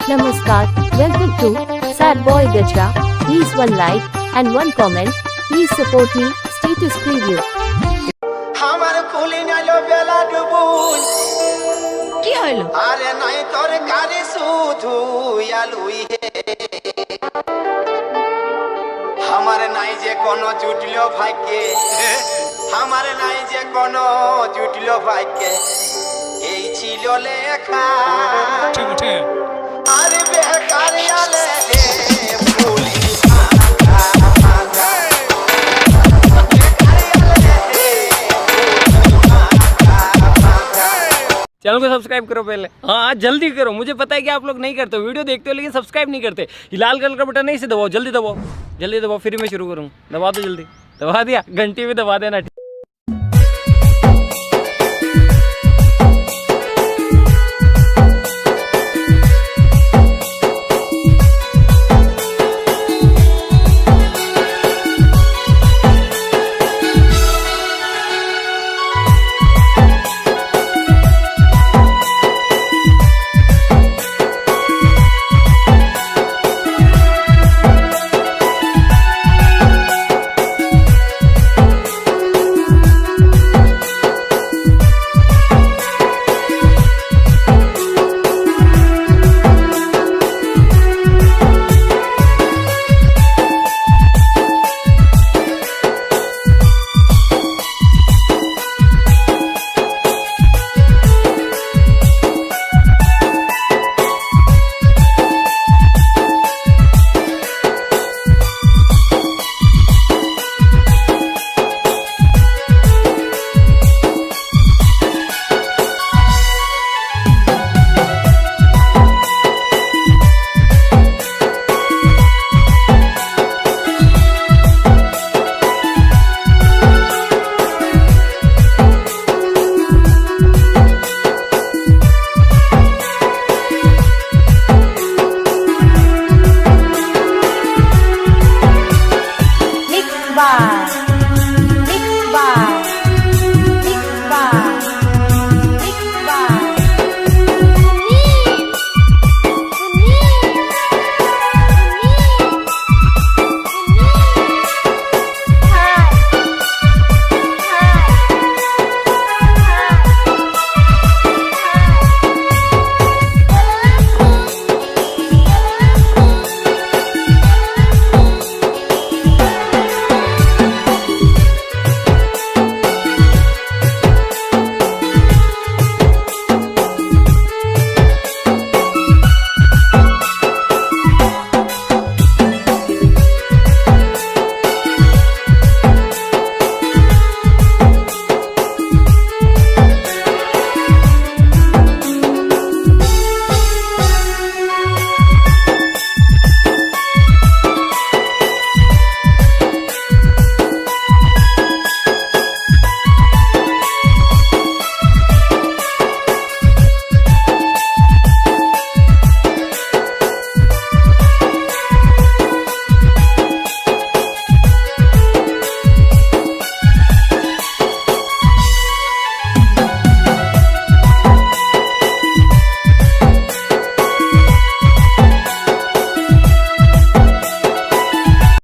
Namaskar, welcome to Sad Boy GAJRA. Please one like and one comment. Please support me. Status preview. আমার ফুলি নাইলো বেলা ডুবুই কি হইলো? আরে নাই তোর কারি শুধু আলুই হে আমার নাই যে কোনো জুটলো ভাগ্যে আমার নাই যে কোনো জুটলো ভাগ্যে এই ছিল লেখা ঠিক ঠিক আরে বেকারি আলে ফুলি चैनल को सब्सक्राइब करो पहले। हाँ जल्दी करो, मुझे पता है कि आप लोग नहीं करते हो, वीडियो देखते हो लेकिन सब्सक्राइब नहीं करते। ये लाल कलर का बटन नहीं से दबाओ, जल्दी दबाओ, जल्दी दबाओ, फिर मैं शुरू करूँ। दबा दो जल्दी, दबा दिया, घंटी भी दबा देना।